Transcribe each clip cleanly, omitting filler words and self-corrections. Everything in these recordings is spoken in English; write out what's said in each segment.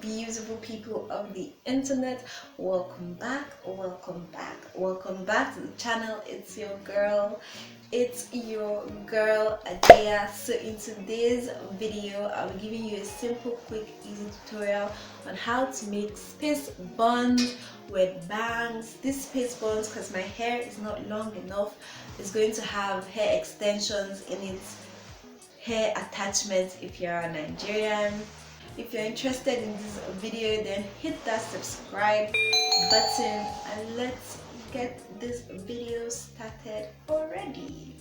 beautiful people of the internet. Welcome back, welcome back, welcome back to the channel. It's your girl Adaiah. So in today's video, I'll be giving you a simple, quick, easy tutorial on how to make space buns with bangs. These space buns, because my hair is not long enough, is going to have hair extensions in its hair attachment if you're a Nigerian. If you're interested in this video, then hit that subscribe button and let's get this video started already.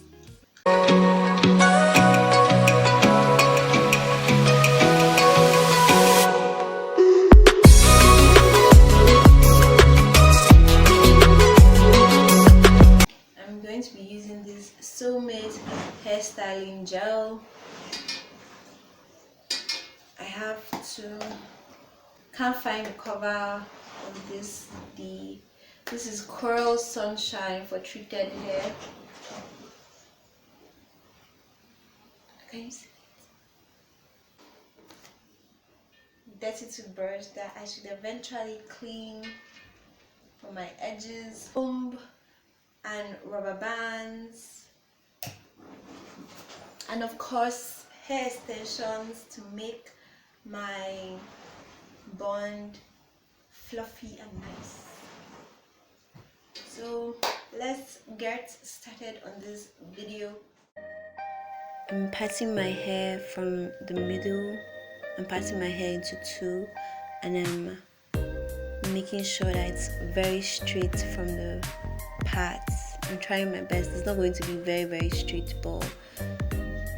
I'm going to be using this Soulmate hairstyling gel. I have to can't find the cover of this. This is Coral Sunshine for treated hair. Can you see it? Dirty toothbrush that I should eventually clean for my edges. Comb and rubber bands, and of course hair extensions to make my bun fluffy and nice. So let's get started on this video. I'm parting my hair from the middle. I'm parting my hair into two, and I'm making sure that it's very straight from the parts. I'm trying my best. It's not going to be very straight, but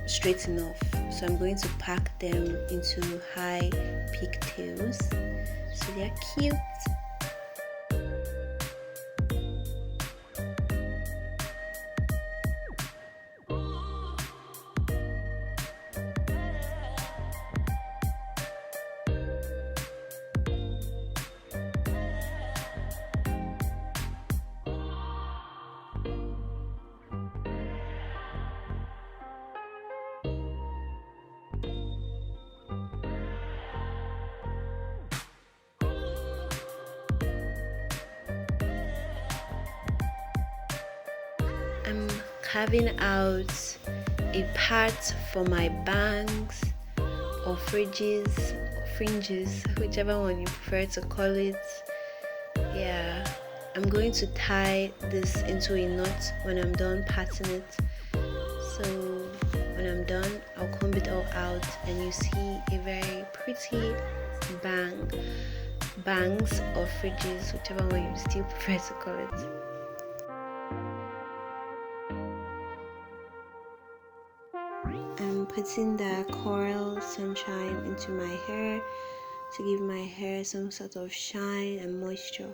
straight enough. So I'm going to pack them into high pigtails so they're cute. I'm carving out a part for my bangs or fringes, whichever one you prefer to call it. Yeah, I'm going to tie this into a knot when I'm done parting it. So when I'm done, I'll comb it all out and you see a very pretty bangs or fringes, whichever one you still prefer to call it. I'm putting the Coral Sunshine into my hair to give my hair some sort of shine and moisture.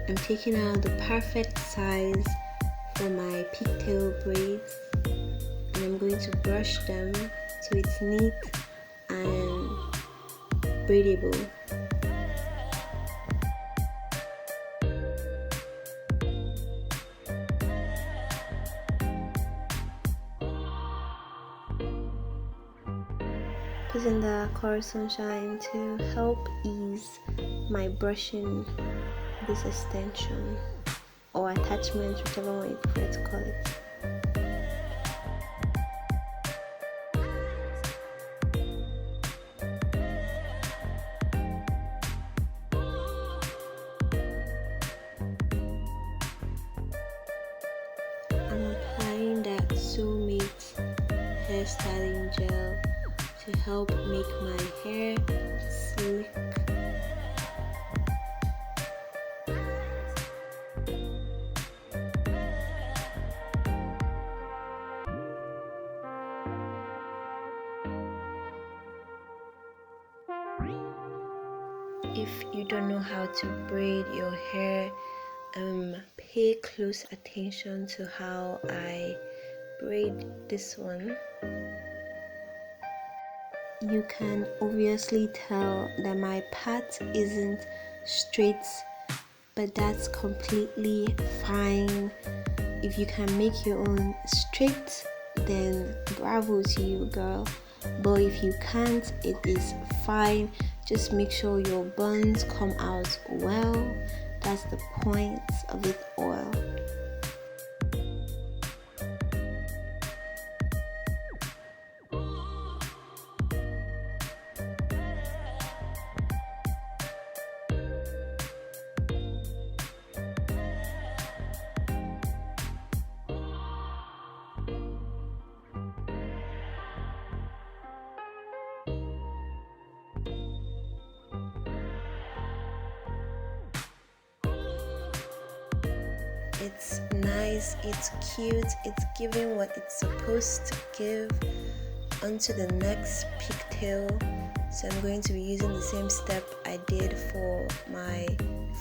I'm taking out the perfect size for my pigtail braids, and I'm going to brush them so it's neat and braidable. Using the Coral Sunshine to help ease my brushing this extension or attachment, whichever one you prefer to call it. I'm applying that Soulmate hairstyling gel to help make my hair slick. If you don't know how to braid your hair pay close attention to how I braid this one. You can obviously tell that my part isn't straight, but that's completely fine. If you can make your own straight, then bravo to you, girl. But if you can't, it is fine. Just make sure your buns come out well. That's the point of it all. It's nice, it's cute, it's giving what it's supposed to give. Onto the next pigtail. So I'm going to be using the same step I did for my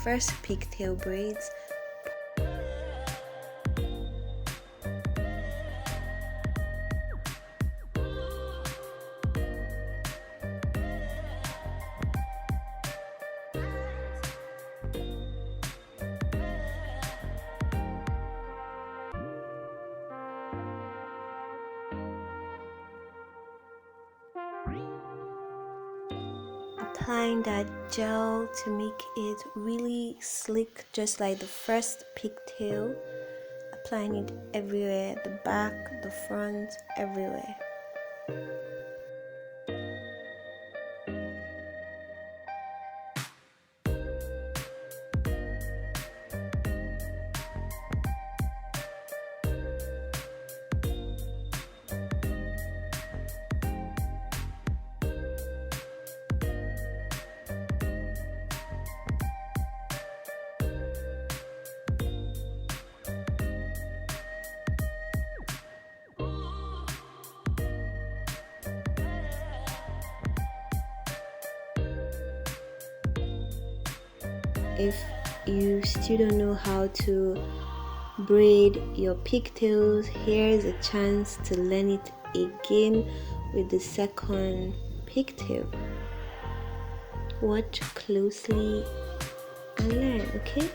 first pigtail braids. Applying that gel to make it really sleek, just like the first pigtail. Applying it everywhere, the back, the front, everywhere. If you still don't know how to braid your pigtails, here's a chance to learn it again with the second pigtail. Watch closely and learn, okay?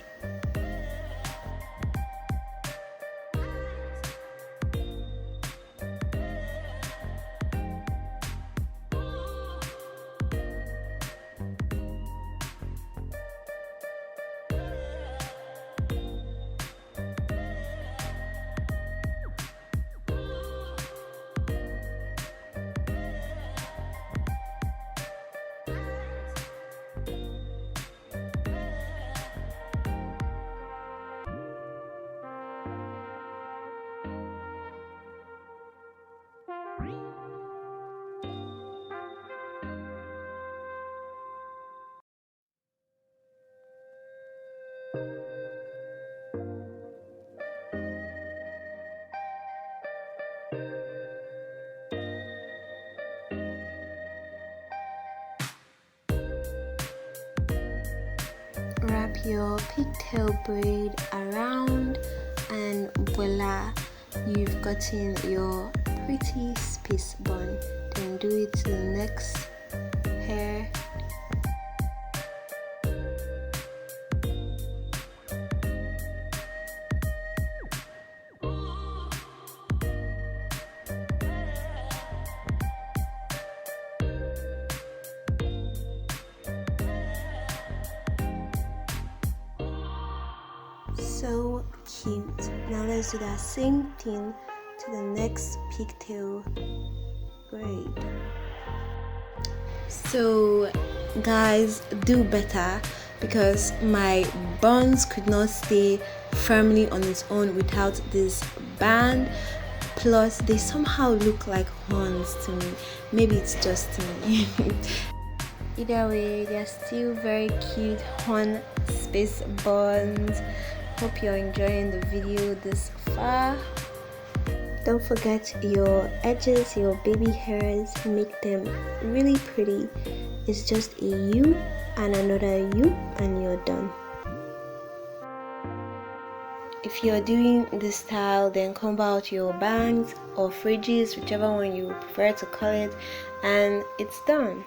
Wrap your pigtail braid around and voila, you've gotten your pretty space bun. Then do it to the next hair. So cute. Now let's do that same thing to the next pigtail braid. So guys, do better, because my buns could not stay firmly on its own without this band. Plus they somehow look like horns to me. Maybe it's just me. Either way, they're still very cute horn space buns. Hope you're enjoying the video this far. Don't forget your edges, your baby hairs, make them really pretty. It's just a U and another U and you're done. if you're doing this style, then comb out your bangs or fridges, whichever one you prefer to call it, and it's done.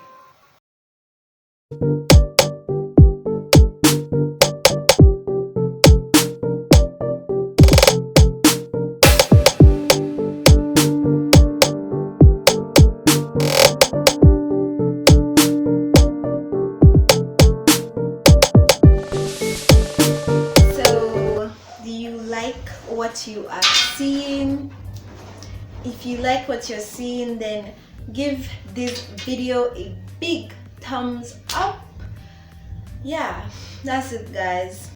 What you are seeing. If you like what you're seeing, then give this video a big thumbs up. Yeah, that's it, guys.